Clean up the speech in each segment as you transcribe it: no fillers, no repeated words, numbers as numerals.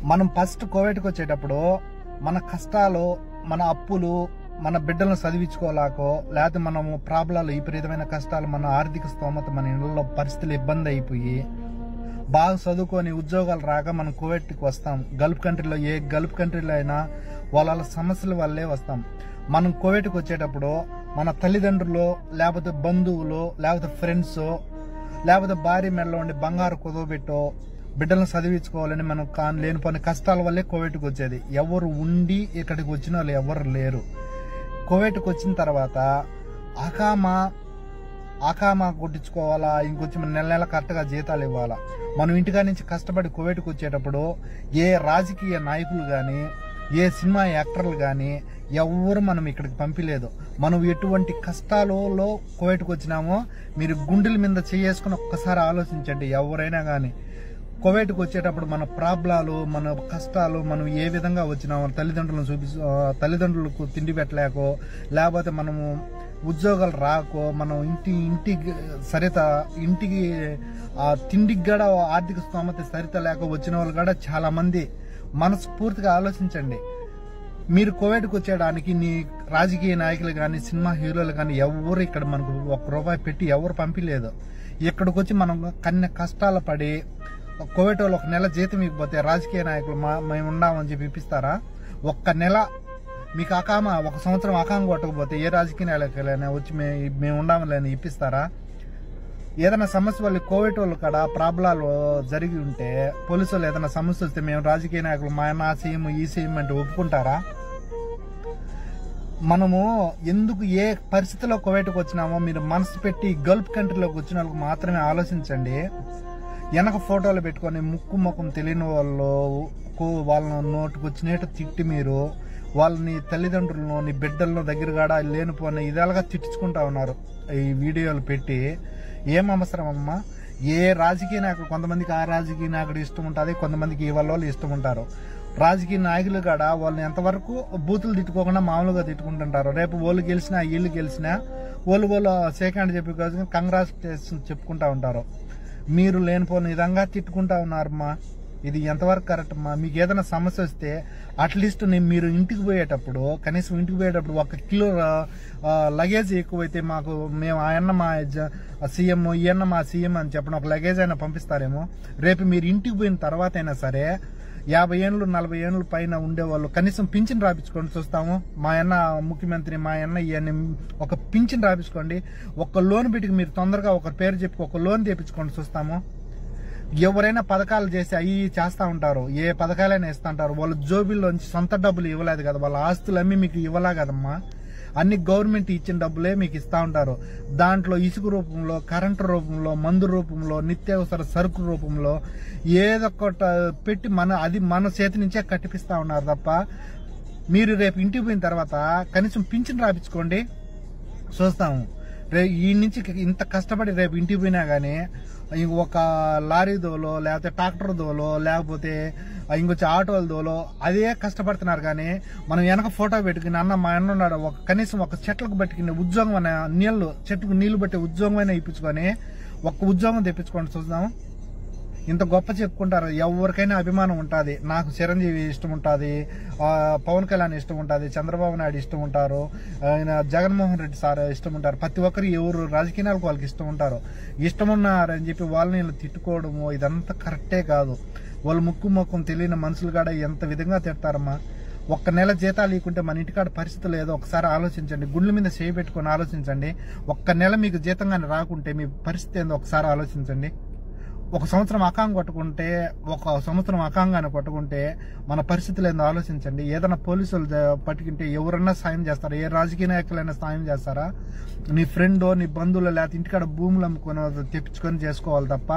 మనం ఫస్ట్ కోవిడ్కి వచ్చేటప్పుడు మన కష్టాలు, మన అప్పులు, మన బిడ్డలను చదివించుకోలేకో, లేకపోతే మనము ప్రాబ్లాలు, విపరీతమైన కష్టాలు, మన ఆర్థిక స్తోమత, మన ఇళ్లలో పరిస్థితులు ఇబ్బంది అయిపోయి బాగా చదువుకొని ఉద్యోగాలు రాక మనం కోవిడ్కి వస్తాం. గల్ఫ్ కంట్రీలో, ఏ గల్ఫ్ కంట్రీలో అయినా వాళ్ళ సమస్యల వల్లే వస్తాం. మనం కోవిడ్కి వచ్చేటప్పుడు మన తల్లిదండ్రులు, లేకపోతే బంధువులు, లేకపోతే ఫ్రెండ్స్, లేకపోతే భార్య మెడలో ఉండి బంగారు కుదవబెట్టో బిడ్డలను చదివించుకోవాలని మనం లేనిపోని కష్టాల వల్లే కోవిడ్కి వచ్చేది. ఎవరు ఉండి ఇక్కడికి వచ్చిన వాళ్ళు ఎవరు లేరు. కోవిడ్కి వచ్చిన తర్వాత ఆకామా కొట్టించుకోవాలా, ఇంకొంచెం నెల నెల కరెక్ట్గా జీతాలు ఇవ్వాలా. మనం ఇంటికా నుంచి కష్టపడి కోవిడ్కి వచ్చేటప్పుడు ఏ రాజకీయ నాయకులు కానీ, ఏ సినిమా యాక్టర్లు కానీ ఎవరు మనం ఇక్కడికి పంపిలేదు. మనం ఎటువంటి కష్టాలలో కోవిడ్కి వచ్చినామో మీరు గుండెల మీద చేసుకుని ఒక్కసారి ఆలోచించండి. ఎవరైనా కానీ కోవిడ్కి వచ్చేటప్పుడు మన ప్రాబ్లాలు, మన కష్టాలు, మనం ఏ విధంగా వచ్చినామో తల్లిదండ్రులకు తిండి పెట్టలేకో, లేకపోతే మనము ఉద్యోగాలు రాకో, మనం ఇంటికి తిండికి కూడా ఆర్థిక స్తోమత సరిత లేక వచ్చిన వాళ్ళు కూడా చాలా మంది. మనస్ఫూర్తిగా ఆలోచించండి. మీరు కోవిడ్కి వచ్చేయడానికి నీ రాజకీయ నాయకులు కానీ, సినిమా హీరోలు కానీ ఎవరు ఇక్కడ మనకు ₹1 పెట్టి ఎవరు పంపిలేదు. ఇక్కడికి వచ్చి మనం కష్టాలు పడి కోవిడ్ వాళ్ళు 1 నెల జీతం ఇవ్వకపోతే రాజకీయ నాయకులు మేము ఉన్నామని చెప్పి ఇప్పిస్తారా? 1 నెల మీకు 1 సంవత్సరం అకాం కొట్టకపోతే ఏ రాజకీయ నాయకులైనా వచ్చి మేము ఉన్నామని ఇప్పిస్తారా? ఏదైనా సమస్య వాళ్ళు కోవిడ్ వాళ్ళు కూడా ప్రాబ్లాలు జరిగి ఉంటే, పోలీసు వాళ్ళు ఏదైనా సమస్య వస్తే మేము రాజకీయ నాయకులు మా సీఎం ఈ సీఎం అంటే ఒప్పుకుంటారా? మనము ఎందుకు ఏ పరిస్థితిలో కోవిడ్కి వచ్చినామో మీరు మనసు పెట్టి గల్ఫ్ కంట్రీలోకి వచ్చిన వాళ్ళకి మాత్రమే ఆలోచించండి. వెనక ఫోటోలు పెట్టుకొని ముక్కు ముఖం తెలియని వాళ్ళ నోటుకు వచ్చినట్టు తిట్టి మీరు వాళ్ళని, తల్లిదండ్రులను, నీ బిడ్డలను దగ్గరగా లేనిపోయిన ఇదాలుగా తిట్టించుకుంటా ఉన్నారు ఈ వీడియోలు పెట్టి. ఏం అవసరం అమ్మా? ఏ రాజకీయ నాయకుడు, కొంతమందికి ఆ రాజకీయ నాయకుడు ఇష్టం ఉంటుంది, కొంతమందికి ఈ వాళ్ళు ఇష్టం ఉంటారు. రాజకీయ నాయకులు కూడా వాళ్ళని ఎంతవరకు బూతులు తిట్టుకోకుండా మామూలుగా తిట్టుకుంటుంటారు. రేపు వాళ్ళు గెలిచినా వీళ్ళు గెలిచినా వాళ్ళు సెకండ్ చెప్పి కంగ్రాచులేషన్ చెప్పుకుంటా ఉంటారు. మీరు లేనిపోయిన విధంగా తిట్టుకుంటా ఉన్నారమ్మా. ఇది ఎంతవరకు కరెక్ట్ అమ్మా? మీకు ఏదైనా సమస్య వస్తే అట్లీస్ట్ మీరు ఇంటికి పోయేటప్పుడు, కనీసం ఇంటికి పోయేటప్పుడు 1 కిలో లగేజ్ ఎక్కువైతే మేము ఆయన్న మా సీఎం, ఈయన్న మా సీఎం అని చెప్పిన ఒక లగేజ్ అయినా పంపిస్తారేమో. రేపు మీరు ఇంటికి పోయిన తర్వాత అయినా సరే 50 ఏళ్ళు 40 ఏళ్ళు పైన ఉండేవాళ్ళు కనీసం పింఛన్ రాపించుకొని చూస్తాము. మా అన్న ముఖ్యమంత్రి, మా అన్న ఇవన్నీ ఒక పింఛన్ రాపించుకోండి. ఒక లోన్ పెట్టి మీరు తొందరగా ఒక పేరు చెప్పి ఒక లోన్ తెప్పించుకొని చూస్తాము. ఎవరైనా పథకాలు చేసి అవి చేస్తా ఉంటారు, ఏ పథకాలైనా ఇస్తుంటారు. వాళ్ళు జోబీల్లోంచి సొంత డబ్బులు ఇవ్వలేదు కదా, వాళ్ళ ఆస్తులు అమ్మి మీకు ఇవ్వలే కదమ్మా. అన్ని గవర్నమెంట్ ఇచ్చిన డబ్బులే మీకు ఇస్తా ఉంటారు. దాంట్లో ఇసుక రూపంలో, కరెంటు రూపంలో, మందు రూపంలో, నిత్యావసర సరుకు రూపంలో ఏదొకటి పెట్టి మన చేతి నుంచే కట్టిపిస్తా ఉన్నారు తప్ప, మీరు రేపు ఇంటికి పోయిన తర్వాత కనీసం పింఛన్ రాపించుకోండి చూస్తాము. ఈ నుంచి ఇంత కష్టపడి రేపు ఇంటికి పోయినా కానీ ఒక లారీ దోలో, లేకపోతే ట్రాక్టర్ దోలో, లేకపోతే ఇంకొచ్చి ఆటోల దోలో అదే కష్టపడుతున్నారు. కానీ మనం వెనక ఫోటో పెట్టుకుని అన్న మా అన్న ఉన్నాడు, కనీసం ఒక చెట్లకు పట్టుకుని ఉద్యోగం అనే చెట్టుకు నీళ్లు పట్టే ఉద్యోగం అయినా ఇప్పించుకొని ఒక ఉద్యోగం తెప్పించుకోండి చూద్దాం. ఇంత గొప్ప చెప్పుకుంటారు. ఎవరికైనా అభిమానం ఉంటుంది. నాకు చిరంజీవి ఇష్టం ఉంటుంది, పవన్ కళ్యాణ్ ఇష్టం ఉంటుంది, చంద్రబాబు నాయుడు ఇష్టం ఉంటారు, ఆయన జగన్మోహన్ రెడ్డి సార్ ఇష్టం ఉంటారు. ప్రతి ఒక్కరు ఎవరు రాజకీయాలకు వాళ్ళకి ఇష్టం ఉంటారు. ఇష్టం ఉన్నారని చెప్పి వాళ్ళని తిట్టుకోవడము ఇదంతా కరెక్టే కాదు. వాళ్ళు ముక్కు తెలియని మనుషులు కూడా ఎంత విధంగా తిడతారమ్మా. 1 నెల జీతాలు ఇవ్వకుంటే మన ఇంటికాడ పరిస్థితులు ఏదో ఒకసారి ఆలోచించండి. గుండెల మీద చేయి పెట్టుకొని ఆలోచించండి. 1 నెల మీకు జీతంగానే రాకుంటే మీ పరిస్థితి ఏందో ఒకసారి ఆలోచించండి. 1 సంవత్సరం అకాంగానే కొట్టుకుంటే మన పరిస్థితులు ఏందో ఆలోచించండి. ఏదైనా పోలీసులు పట్టుకుంటే ఎవరన్నా సాయం చేస్తారా? ఏ రాజకీయ నాయకులైనా సాయం చేస్తారా? నీ ఫ్రెండో, నీ బంధువులు, లేకపోతే ఇంటికాడ భూములు అమ్ముకొని తెప్పించుకొని చేసుకోవాలి తప్ప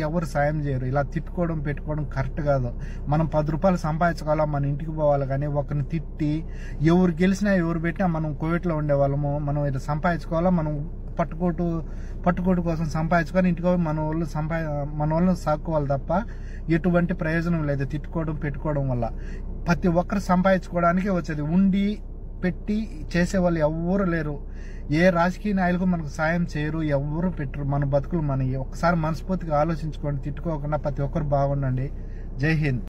ఎవరు సాయం చేయరు. ఇలా తిట్టుకోవడం పెట్టుకోవడం కరెక్ట్ కాదు. మనం ₹10 సంపాదించుకోవాలా, మన ఇంటికి పోవాలి. కానీ ఒకరిని తిట్టి ఎవరు గెలిచినా ఎవరు పెట్టినా మనం కోవిడ్లో ఉండేవాళ్ళము. మనం ఇది సంపాదించుకోవాలా, మనం పట్టుకోటు కోసం సంపాదించుకొని ఇంటికి మన వాళ్ళు సాక్కోవాలి తప్ప ఎటువంటి ప్రయోజనం లేదు తిట్టుకోవడం పెట్టుకోవడం వల్ల. ప్రతి ఒక్కరు సంపాదించుకోవడానికే వచ్చేది. ఉండి పెట్టి చేసేవాళ్ళు ఎవ్వరు లేరు. ఏ రాజకీయ నాయకులు మనకు సాయం చేయరు, ఎవ్వరు పెట్టరు. మన బతుకులు మనకి. ఒకసారి మనస్ఫూర్తిగా ఆలోచించుకోండి, తిట్టుకోకుండా ప్రతి ఒక్కరు బాగుండండి. జై హింద్.